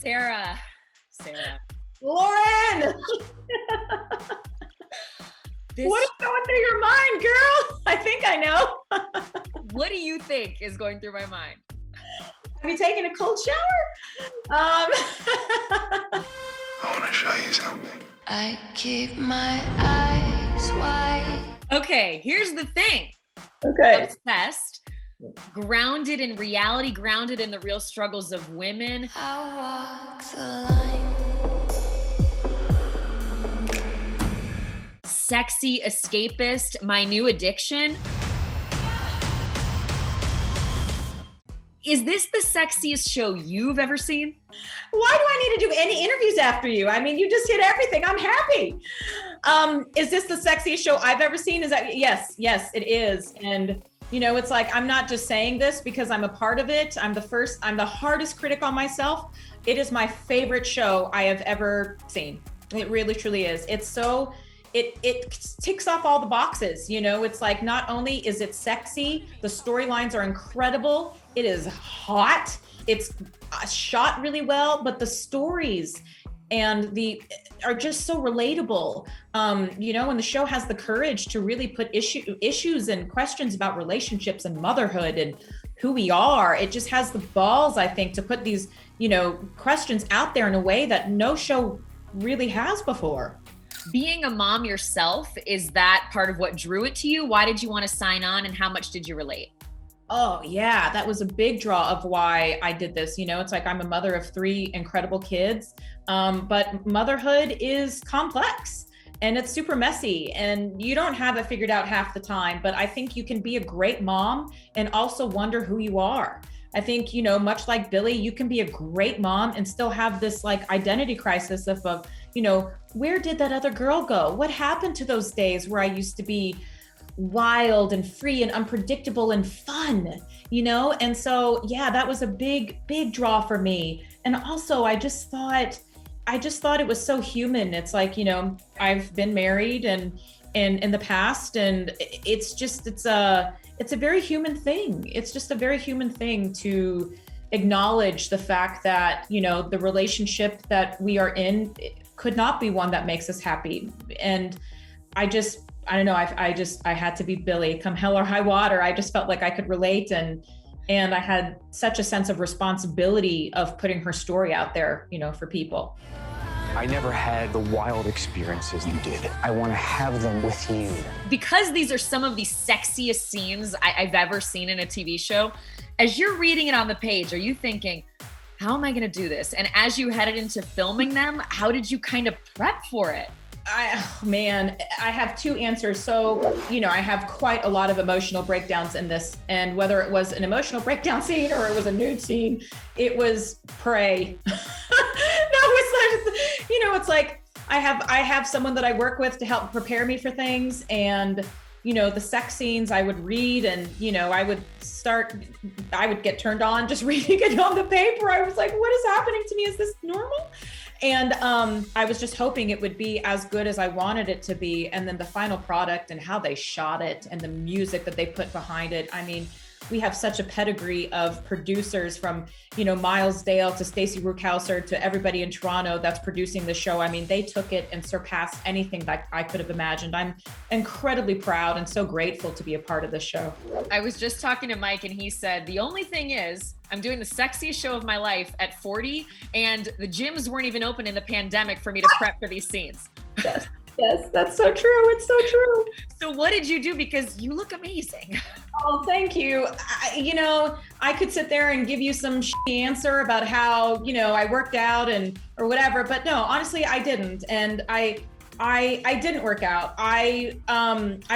Sarah. Lauren! What is going through your mind, girl? I think I know. What do you think is going through my mind? Have you taken a cold shower? I want to show you something. I keep my eyes wide. Okay, here's the thing. Okay. Obsessed, grounded in reality, grounded in the real struggles of women. I walk the line. Sexy escapist, my new addiction. Is this the sexiest show you've ever seen? Why do I need to do any interviews after you? I mean, you just hit everything. I'm happy. Is this the sexiest show I've ever seen? Is that yes, it is. And you know, it's like, I'm not just saying this because I'm a part of it. I'm the hardest critic on myself. It is my favorite show I have ever seen. It really, truly is. It's so, it ticks off all the boxes. You know, it's like, not only is it sexy, the storylines are incredible. It is hot. It's shot really well, but the stories and are just so relatable. You know, and the show has the courage to really put issues and questions about relationships and motherhood and who we are. It just has the balls, I think, to put these, you know, questions out there in a way that no show really has before. Being a mom yourself, is that part of what drew it to you? Why did you want to sign on, and how much did you relate? Oh yeah, that was a big draw of why I did this. You know, it's like, I'm a mother of 3 incredible kids, but motherhood is complex and it's super messy and you don't have it figured out half the time. But I think you can be a great mom and also wonder who you are. I think, you know, much like Billie, you can be a great mom and still have this like identity crisis of, you know, where did that other girl go? What happened to those days where I used to be wild and free and unpredictable and fun, you know? And so, yeah, that was a big draw for me. And also, I just thought it was so human. It's like, you know, I've been married and in the past, and it's a very human thing. It's just a very human thing to acknowledge the fact that, you know, the relationship that we are in could not be one that makes us happy. And I don't know, I had to be Billie come hell or high water. I just felt like I could relate, and I had such a sense of responsibility of putting her story out there, you know, for people. I never had the wild experiences you did. I want to have them with you. Because these are some of the sexiest scenes I've ever seen in a TV show, as you're reading it on the page, are you thinking, how am I going to do this? And as you headed into filming them, how did you kind of prep for it? Man, I have 2 answers. So, you know, I have quite a lot of emotional breakdowns in this, and whether it was an emotional breakdown scene or it was a nude scene, it was pray. You know, it's like, I have someone that I work with to help prepare me for things. And, you know, the sex scenes I would read, and, you know, I would get turned on just reading it on the paper. I was like, what is happening to me? Is this normal? And I was just hoping it would be as good as I wanted it to be. And then the final product and how they shot it and the music that they put behind it. I mean, we have such a pedigree of producers, from, you know, Miles Dale to Stacey Ruckhauser to everybody in Toronto that's producing the show. I mean, they took it and surpassed anything that I could have imagined. I'm incredibly proud and so grateful to be a part of this show. I was just talking to Mike, and he said, the only thing is, I'm doing the sexiest show of my life at 40, and the gyms weren't even open in the pandemic for me to prep for these scenes. Yes, that's so true. It's so true. So what did you do? Because you look amazing. Oh, thank you. You know, I could sit there and give you some shitty answer about how, you know, I worked out or whatever, but no, honestly, I didn't. And I didn't work out. I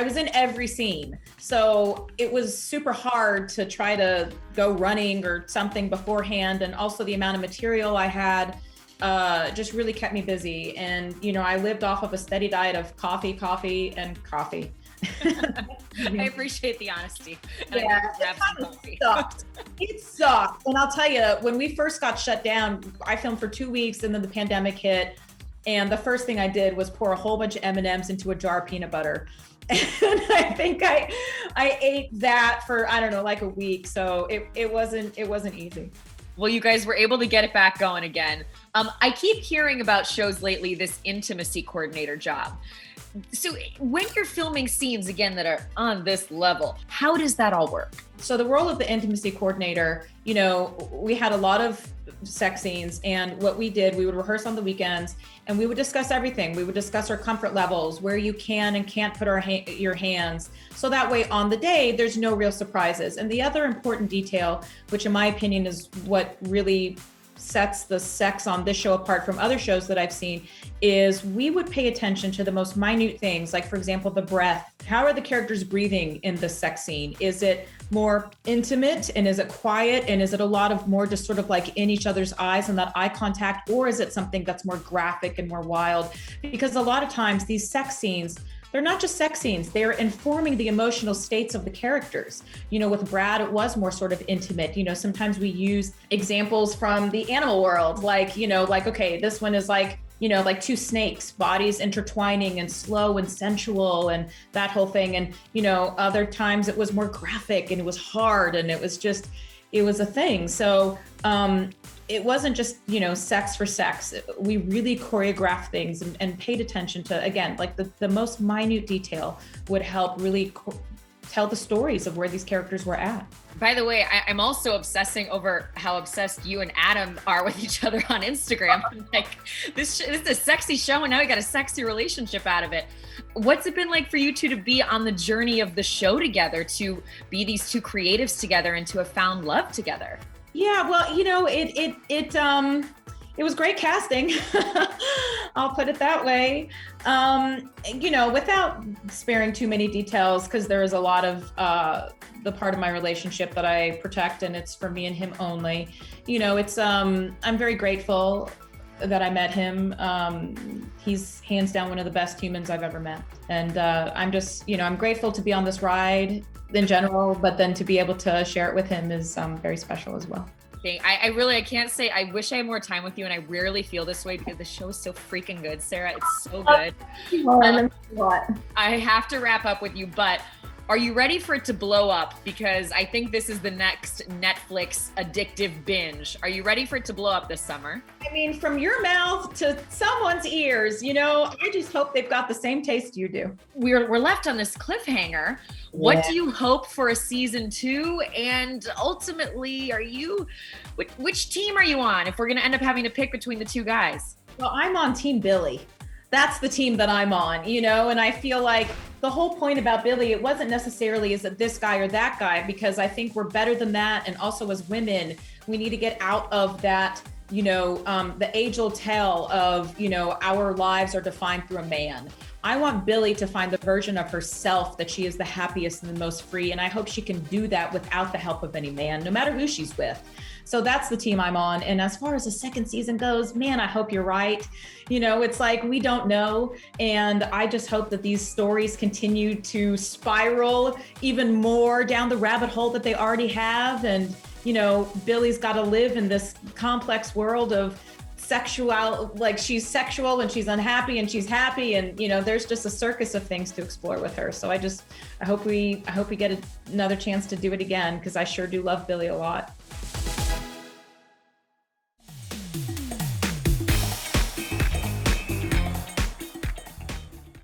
was in every scene. So it was super hard to try to go running or something beforehand. And also the amount of material I had just really kept me busy. And, you know, I lived off of a steady diet of coffee, and coffee. I appreciate the honesty. And yeah, it sucked. And I'll tell you, when we first got shut down, I filmed for 2 weeks, and then the pandemic hit. And the first thing I did was pour a whole bunch of M&Ms into a jar of peanut butter. And I think I ate that for, I don't know, like a week. So it wasn't easy. Well, you guys were able to get it back going again. I keep hearing about shows lately, this intimacy coordinator job. So when you're filming scenes again that are on this level, how does that all work? So the role of the intimacy coordinator, you know, we had a lot of sex scenes, and what we did, we would rehearse on the weekends and we would discuss everything. We would discuss our comfort levels, where you can and can't put your hands. So that way on the day, there's no real surprises. And the other important detail, which in my opinion is what really sets the sex on this show apart from other shows that I've seen, is we would pay attention to the most minute things. Like, for example, the breath. How are the characters breathing in the sex scene? Is it more intimate, and is it quiet, and is it a lot of more just sort of like in each other's eyes and that eye contact, or is it something that's more graphic and more wild? Because a lot of times these sex scenes, they're not just sex scenes, they're informing the emotional states of the characters. You know, with Brad, it was more sort of intimate. You know, sometimes we use examples from the animal world, like, you know, like, okay, this one is like, you know, like two snakes, bodies intertwining and slow and sensual and that whole thing. And, you know, other times it was more graphic and it was hard and it was a thing. So, it wasn't just, you know, sex for sex. We really choreographed things and paid attention to, again, like the most minute detail would help really tell the stories of where these characters were at. By the way, I'm also obsessing over how obsessed you and Adam are with each other on Instagram. Like, this is a sexy show, and now we got a sexy relationship out of it. What's it been like for you two to be on the journey of the show together, to be these two creatives together and to have found love together? Yeah, well, you know, it was great casting. I'll put it that way. You know, without sparing too many details, because there is a lot of the part of my relationship that I protect, and it's for me and him only. You know, it's I'm very grateful that I met him. He's hands down one of the best humans I've ever met. And I'm just, you know, I'm grateful to be on this ride in general, but then to be able to share it with him is very special as well. I can't say, I wish I had more time with you, and I rarely feel this way because the show is so freaking good, Sarah. It's so good. I have to wrap up with you, but are you ready for it to blow up? Because I think this is the next Netflix addictive binge. Are you ready for it to blow up this summer? I mean, from your mouth to someone's ears, you know, I just hope they've got the same taste you do. We're left on this cliffhanger. Yeah. What do you hope for a season 2? And ultimately, which team are you on if we're going to end up having to pick between the two guys? Well, I'm on Team Billie. That's the team that I'm on, you know, and I feel like the whole point about Billie, it wasn't necessarily is it this guy or that guy, because I think we're better than that. And also as women, we need to get out of that, you know, the age-old tale of, you know, our lives are defined through a man. I want Billie to find the version of herself that she is the happiest and the most free. And I hope she can do that without the help of any man, no matter who she's with. So that's the team I'm on. And as far as the second season goes, man, I hope you're right. You know, it's like, we don't know. And I just hope that these stories continue to spiral even more down the rabbit hole that they already have. And, you know, Billie's got to live in this complex world of sexual, like she's sexual and she's unhappy and she's happy. And, you know, there's just a circus of things to explore with her. So I hope we get another chance to do it again, because I sure do love Billie a lot.